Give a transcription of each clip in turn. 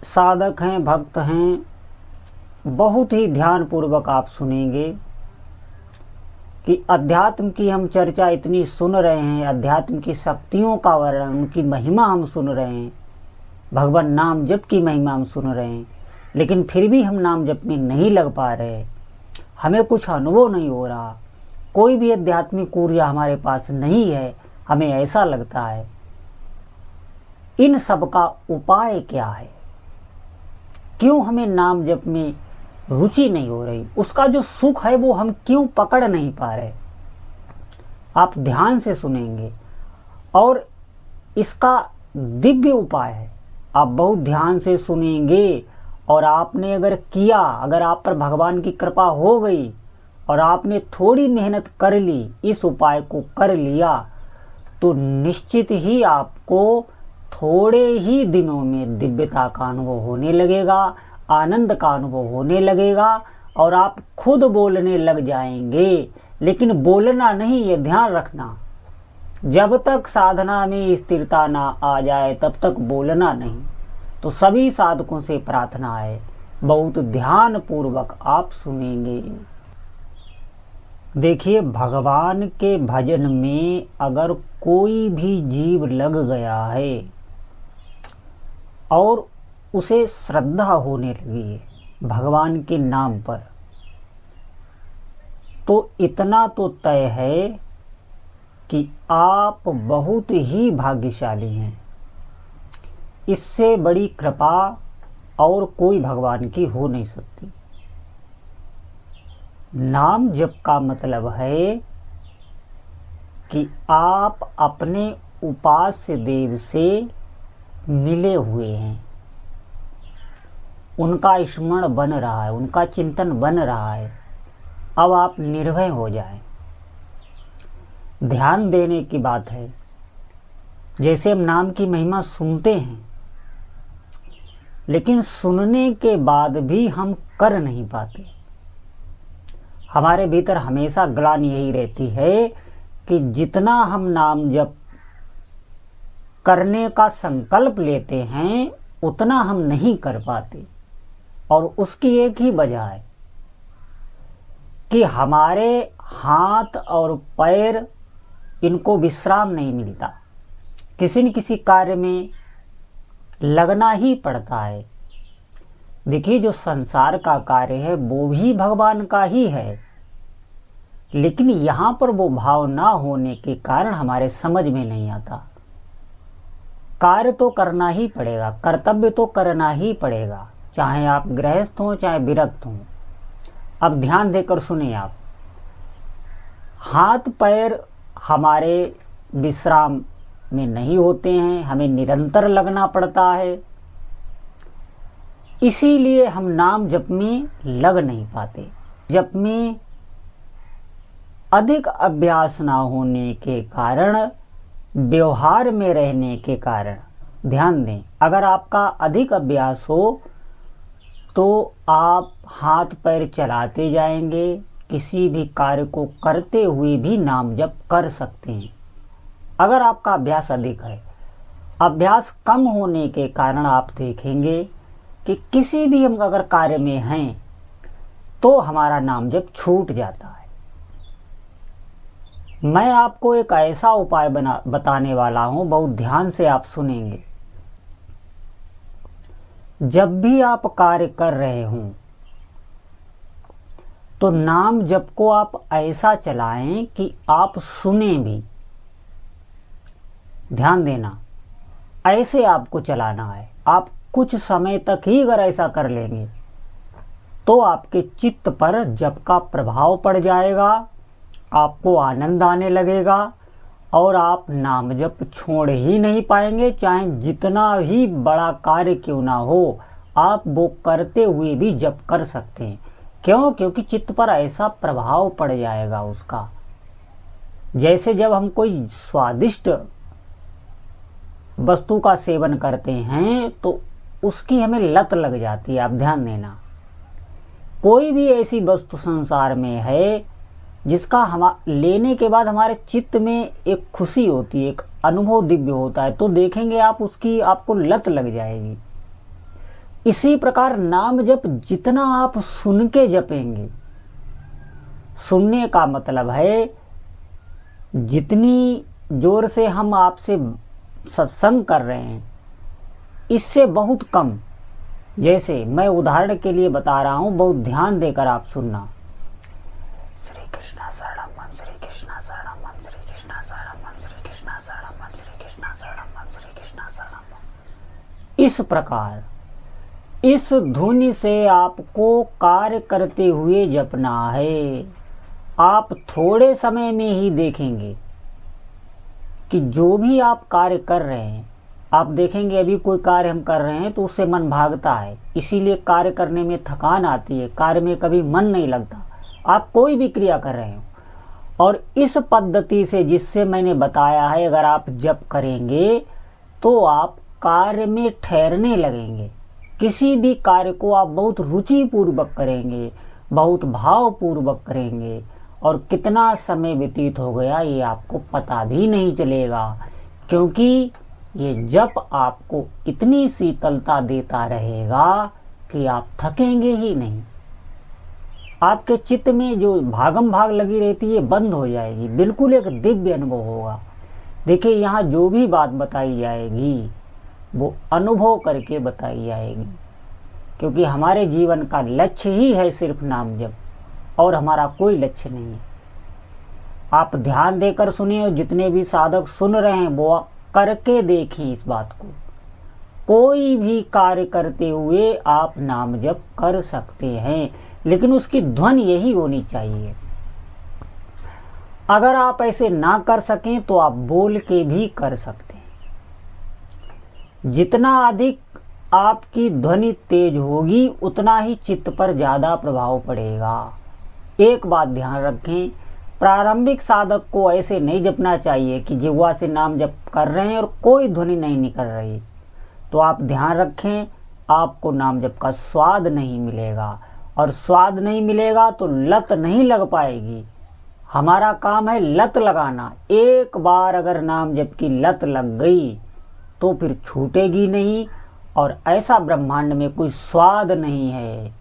साधक हैं, भक्त हैं, बहुत ही ध्यानपूर्वक आप सुनेंगे कि अध्यात्म की हम चर्चा इतनी सुन रहे हैं, अध्यात्म की शक्तियों का वर्णन, उनकी महिमा हम सुन रहे हैं, भगवान नाम जप की महिमा हम सुन रहे हैं, लेकिन फिर भी हम नाम जप में नहीं लग पा रहे, हमें कुछ अनुभव नहीं हो रहा, कोई भी आध्यात्मिक ऊर्जा हमारे पास नहीं है, हमें ऐसा लगता है। इन सब का उपाय क्या है? क्यों हमें नाम जप में रुचि नहीं हो रही? उसका जो सुख है वो हम क्यों पकड़ नहीं पा रहे? आप ध्यान से सुनेंगे और इसका दिव्य उपाय है। आप बहुत ध्यान से सुनेंगे और आपने अगर किया, अगर आप पर भगवान की कृपा हो गई और आपने थोड़ी मेहनत कर ली, इस उपाय को कर लिया, तो निश्चित ही आपको थोड़े ही दिनों में दिव्यता का अनुभव होने लगेगा, आनंद का अनुभव होने लगेगा और आप खुद बोलने लग जाएंगे। लेकिन बोलना नहीं, ये ध्यान रखना, जब तक साधना में स्थिरता ना आ जाए तब तक बोलना नहीं। तो सभी साधकों से प्रार्थना है, बहुत ध्यान पूर्वक आप सुनेंगे। देखिए, भगवान के भजन में अगर कोई भी जीव लग गया है और उसे श्रद्धा होने लगी है भगवान के नाम पर, तो इतना तो तय है कि आप बहुत ही भाग्यशाली हैं। इससे बड़ी कृपा और कोई भगवान की हो नहीं सकती। नाम जप का मतलब है कि आप अपने उपास्य देव से मिले हुए हैं, उनका स्मरण बन रहा है, उनका चिंतन बन रहा है। अब आप निर्भय हो जाएं। ध्यान देने की बात है। जैसे हम नाम की महिमा सुनते हैं, लेकिन सुनने के बाद भी हम कर नहीं पाते। हमारे भीतर हमेशा ग्लानि यही रहती है कि जितना हम नाम जप करने का संकल्प लेते हैं उतना हम नहीं कर पाते। और उसकी एक ही वजह है कि हमारे हाथ और पैर, इनको विश्राम नहीं मिलता, किसी न किसी कार्य में लगना ही पड़ता है। देखिए, जो संसार का कार्य है वो भी भगवान का ही है, लेकिन यहाँ पर वो भाव ना होने के कारण हमारे समझ में नहीं आता। कार्य तो करना ही पड़ेगा, कर्तव्य तो करना ही पड़ेगा, चाहे आप गृहस्थ हों चाहे विरक्त हों। अब ध्यान देकर सुने आप। हाथ पैर हमारे विश्राम में नहीं होते हैं, हमें निरंतर लगना पड़ता है, इसीलिए हम नाम जप में लग नहीं पाते। जप में अधिक अभ्यास ना होने के कारण, व्यवहार में रहने के कारण, ध्यान दें, अगर आपका अधिक अभ्यास हो तो आप हाथ पैर चलाते जाएंगे, किसी भी कार्य को करते हुए भी नाम जप कर सकते हैं। अगर आपका अभ्यास अधिक है, अभ्यास कम होने के कारण आप देखेंगे कि किसी भी हम अगर कार्य में हैं तो हमारा नाम जप छूट जाता है। मैं आपको एक ऐसा उपाय बताने वाला हूं, बहुत ध्यान से आप सुनेंगे। जब भी आप कार्य कर रहे हों तो नाम जप को आप ऐसा चलाएं कि आप सुने भी। ध्यान देना, ऐसे आपको चलाना है। आप कुछ समय तक ही अगर ऐसा कर लेंगे तो आपके चित्त पर जप का प्रभाव पड़ जाएगा, आपको आनंद आने लगेगा और आप नाम जप छोड़ ही नहीं पाएंगे। चाहे जितना भी बड़ा कार्य क्यों ना हो, आप वो करते हुए भी जप कर सकते हैं। क्यों? क्योंकि चित्त पर ऐसा प्रभाव पड़ जाएगा उसका। जैसे जब हम कोई स्वादिष्ट वस्तु का सेवन करते हैं तो उसकी हमें लत लग जाती है। आप ध्यान देना, कोई भी ऐसी वस्तु संसार में है जिसका हम लेने के बाद हमारे चित्त में एक खुशी होती है, एक अनुभव दिव्य होता है, तो देखेंगे आप उसकी आपको लत लग जाएगी। इसी प्रकार नाम जप जितना आप सुन के जपेंगे, सुनने का मतलब है जितनी जोर से हम आपसे सत्संग कर रहे हैं इससे बहुत कम। जैसे मैं उदाहरण के लिए बता रहा हूं, बहुत ध्यान देकर आप सुनना। श्री कृष्णा शरणम, श्री कृष्णा शरणम, श्री कृष्णा शरणम, श्री कृष्णा शरणम, श्री कृष्णा शरणम, श्री कृष्णा शरणम। इस प्रकार इस धुन से आपको कार्य करते हुए जपना है। आप थोड़े समय में ही देखेंगे कि जो भी आप कार्य कर रहे हैं, आप देखेंगे अभी कोई कार्य हम कर रहे हैं तो उससे मन भागता है, इसीलिए कार्य करने में थकान आती है, कार्य में कभी मन नहीं लगता। आप कोई भी क्रिया कर रहे हो और इस पद्धति से जिससे मैंने बताया है अगर आप जप करेंगे तो आप कार्य में ठहरने लगेंगे। किसी भी कार्य को आप बहुत रुचि पूर्वक करेंगे, बहुत भाव पूर्वक करेंगे और कितना समय व्यतीत हो गया ये आपको पता भी नहीं चलेगा, क्योंकि ये जप आपको इतनी शीतलता देता रहेगा कि आप थकेंगे ही नहीं। आपके चित्त में जो भागम भाग लगी रहती है बंद हो जाएगी, बिल्कुल एक दिव्य अनुभव होगा। देखिए यहाँ जो भी बात बताई जाएगी वो अनुभव करके बताई जाएगी, क्योंकि हमारे जीवन का लक्ष्य ही है सिर्फ नाम जप और हमारा कोई लक्ष्य नहीं है। आप ध्यान देकर सुनिए और जितने भी साधक सुन रहे हैं वो करके देखें इस बात को। कोई भी कार्य करते हुए आप नाम जप कर सकते हैं, लेकिन उसकी ध्वनि यही होनी चाहिए। अगर आप ऐसे ना कर सकें तो आप बोल के भी कर सकते हैं। जितना अधिक आपकी ध्वनि तेज होगी उतना ही चित्त पर ज्यादा प्रभाव पड़ेगा। एक बात ध्यान रखें, प्रारंभिक साधक को ऐसे नहीं जपना चाहिए कि जिह्वा से नाम जप कर रहे हैं और कोई ध्वनि नहीं निकल रही, तो आप ध्यान रखें आपको नाम जप का स्वाद नहीं मिलेगा, और स्वाद नहीं मिलेगा तो लत नहीं लग पाएगी। हमारा काम है लत लगाना। एक बार अगर नाम जप की लत लग गई तो फिर छूटेगी नहीं, और ऐसा ब्रह्मांड में कोई स्वाद नहीं है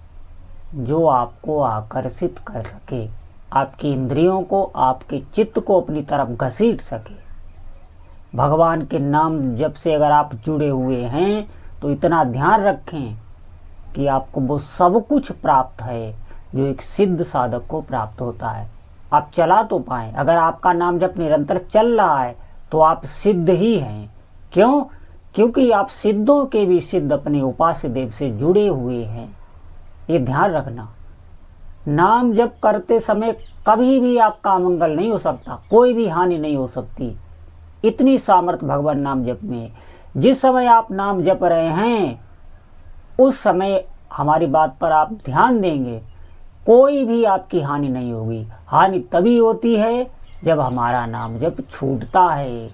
जो आपको आकर्षित कर सके, आपकी इंद्रियों को, आपके चित्त को अपनी तरफ घसीट सके। भगवान के नाम जप से अगर आप जुड़े हुए हैं तो इतना ध्यान रखें कि आपको वो सब कुछ प्राप्त है जो एक सिद्ध साधक को प्राप्त होता है। आप चला तो पाएं, अगर आपका नाम जप निरंतर चल रहा है तो आप सिद्ध ही हैं। क्यों? क्योंकि आप सिद्धों के भी सिद्ध अपने उपास्य देव से जुड़े हुए हैं। ये ध्यान रखना। नाम जप करते समय कभी भी आपका अमंगल नहीं हो सकता, कोई भी हानि नहीं हो सकती। इतनी सामर्थ्य भगवान नाम जप में। जिस समय आप नाम जप रहे हैं उस समय हमारी बात पर आप ध्यान देंगे, कोई भी आपकी हानि नहीं होगी। हानि तभी होती है जब हमारा नाम जप छूटता है,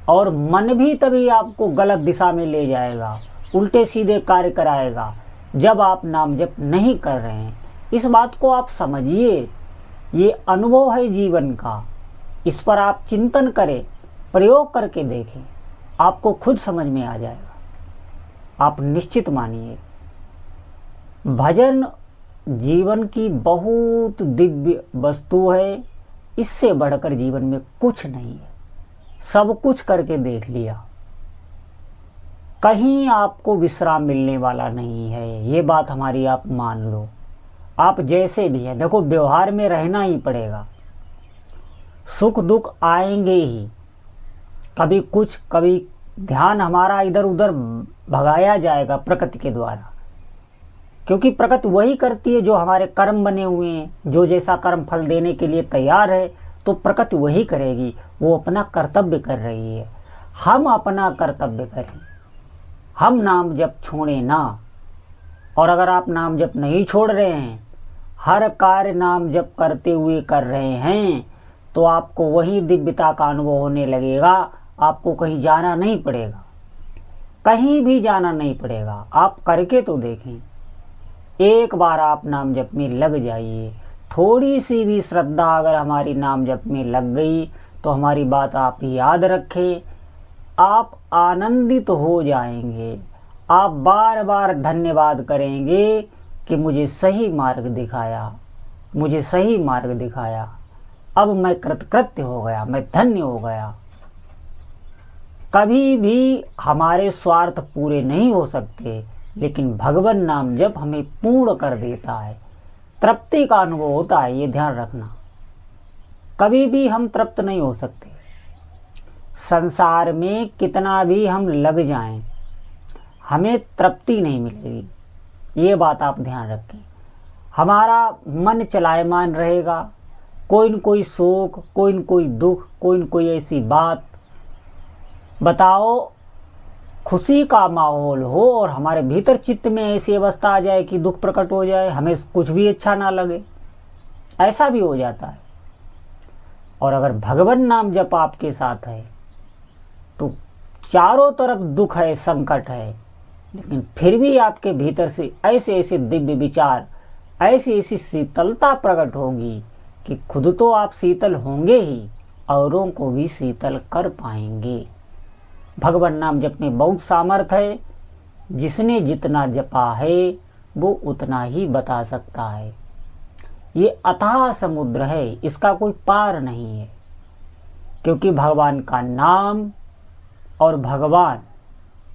और मन भी तभी आपको गलत दिशा में ले जाएगा, उल्टे सीधे कार्य कराएगा जब आप नाम जप नहीं कर रहे हैं। इस बात को आप समझिए, ये अनुभव है जीवन का। इस पर आप चिंतन करें, प्रयोग करके देखें, आपको खुद समझ में आ जाएगा। आप निश्चित मानिए, भजन जीवन की बहुत दिव्य वस्तु है। इससे बढ़कर जीवन में कुछ नहीं है। सब कुछ करके देख लिया, कहीं आपको विश्राम मिलने वाला नहीं है। ये बात हमारी आप मान लो। आप जैसे भी हैं, देखो व्यवहार में रहना ही पड़ेगा। सुख दुख आएंगे ही, कभी कुछ, कभी ध्यान हमारा इधर उधर भगाया जाएगा प्रकृति के द्वारा, क्योंकि प्रकृति वही करती है जो हमारे कर्म बने हुए हैं। जो जैसा कर्म फल देने के लिए तैयार है तो प्रकृति वही करेगी। वो अपना कर्तव्य कर रही है, हम अपना कर्तव्य करें। हम नाम जप छोड़े ना। और अगर आप नाम जप नहीं छोड़ रहे हैं, हर कार्य नाम जप करते हुए कर रहे हैं, तो आपको वही दिव्यता का अनुभव होने लगेगा। आपको कहीं जाना नहीं पड़ेगा, कहीं भी जाना नहीं पड़ेगा। आप करके तो देखें। एक बार आप नाम जप में लग जाइए। थोड़ी सी भी श्रद्धा अगर हमारी नाम जप में लग गई तो हमारी बात आप याद रखें, आप आनंदित हो जाएंगे। आप बार बार धन्यवाद करेंगे कि मुझे सही मार्ग दिखाया, मुझे सही मार्ग दिखाया। अब मैं कृतकृत्य हो गया, मैं धन्य हो गया। कभी भी हमारे स्वार्थ पूरे नहीं हो सकते, लेकिन भगवान नाम जप हमें पूर्ण कर देता है, तृप्ति का अनुभव होता है। ये ध्यान रखना, कभी भी हम तृप्त नहीं हो सकते। संसार में कितना भी हम लग जाएं, हमें तृप्ति नहीं मिलेगी। ये बात आप ध्यान रखें। हमारा मन चलायमान रहेगा, कोई न कोई शोक, कोई न कोई दुख, कोई न कोई ऐसी बात। बताओ, खुशी का माहौल हो और हमारे भीतर चित्त में ऐसी अवस्था आ जाए कि दुख प्रकट हो जाए, हमें कुछ भी अच्छा ना लगे, ऐसा भी हो जाता है। और अगर भगवान नाम जप आपके साथ है तो चारों तरफ दुख है, संकट है, लेकिन फिर भी आपके भीतर से ऐसे ऐसे दिव्य विचार, ऐसी ऐसी शीतलता प्रकट होगी कि खुद तो आप शीतल होंगे ही, औरों को भी शीतल कर पाएंगे। भगवान नाम जप में बहुत सामर्थ्य है। जिसने जितना जपा है वो उतना ही बता सकता है। ये अथाह समुद्र है, इसका कोई पार नहीं है। क्योंकि भगवान का नाम और भगवान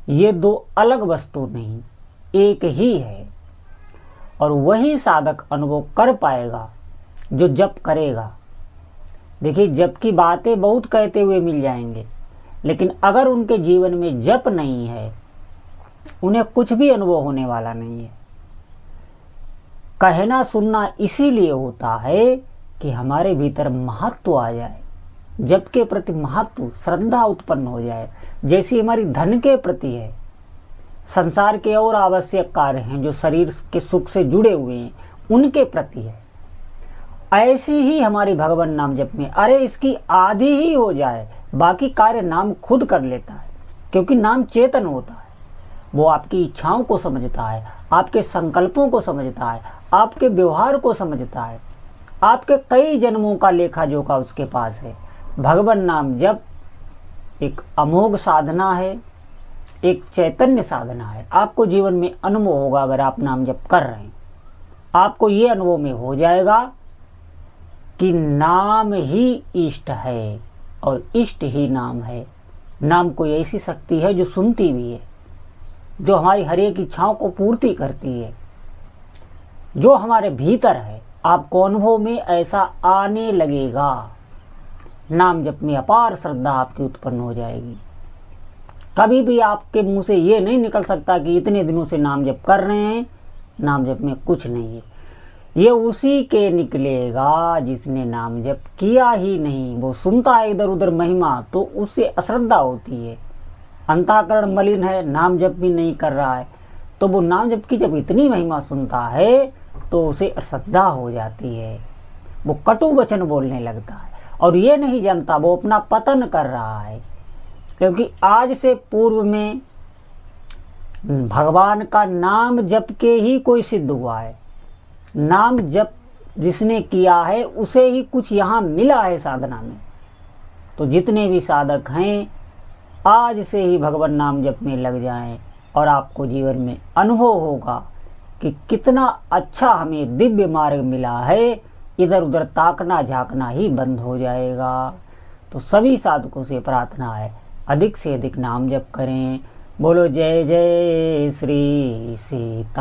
ये दो अलग वस्तु नहीं, एक ही है। और वही साधक अनुभव कर पाएगा जो जप करेगा। देखिए, जप की बातें बहुत कहते हुए मिल जाएंगे, लेकिन अगर उनके जीवन में जप नहीं है, उन्हें कुछ भी अनुभव होने वाला नहीं है। कहना सुनना इसीलिए होता है कि हमारे भीतर महत्व आ जाए, जप के प्रति महत्व, श्रद्धा उत्पन्न हो जाए, जैसी हमारी धन के प्रति है। संसार के और आवश्यक कार्य हैं जो शरीर के सुख से जुड़े हुए हैं, उनके प्रति है। ऐसी ही हमारी भगवान नाम जप में, अरे इसकी आदि ही हो जाए, बाकी कार्य नाम खुद कर लेता है। क्योंकि नाम चेतन होता है, वो आपकी इच्छाओं को समझता है, आपके संकल्पों को समझता है, आपके व्यवहार को समझता है, आपके कई जन्मों का लेखा जोखा उसके पास है। भगवान नाम जप एक अमोघ साधना है, एक चैतन्य साधना है। आपको जीवन में अनुभव होगा, अगर आप नाम जप कर रहे हैं, आपको ये अनुभव में हो जाएगा कि नाम ही इष्ट है और इष्ट ही नाम है। नाम कोई ऐसी शक्ति है जो सुनती भी है, जो हमारी हर एक इच्छाओं को पूर्ति करती है, जो हमारे भीतर है। आपको अनुभव में ऐसा आने लगेगा। नाम जप में अपार श्रद्धा आपकी उत्पन्न हो जाएगी। कभी भी आपके मुंह से ये नहीं निकल सकता कि इतने दिनों से नाम जप कर रहे हैं, नाम जप में कुछ नहीं है। ये उसी के निकलेगा जिसने नाम जप किया ही नहीं। वो सुनता है इधर उधर महिमा, तो उससे अश्रद्धा होती है। अंतःकरण मलिन है, नाम जप भी नहीं कर रहा है, तो वो नाम जप की जब इतनी महिमा सुनता है तो उसे अश्रद्धा हो जाती है। वो कटु वचन बोलने लगता है और ये नहीं जानता वो अपना पतन कर रहा है। क्योंकि आज से पूर्व में भगवान का नाम जप के ही कोई सिद्ध हुआ है। नाम जप जिसने किया है उसे ही कुछ यहाँ मिला है साधना में। तो जितने भी साधक हैं, आज से ही भगवान नाम जप में लग जाएं और आपको जीवन में अनुभव होगा कि कितना अच्छा हमें दिव्य मार्ग मिला है। इधर उधर ताकना झांकना ही बंद हो जाएगा। तो सभी साधकों से प्रार्थना है, अधिक से अधिक नाम जप करें। बोलो जय जय श्री सीताराम।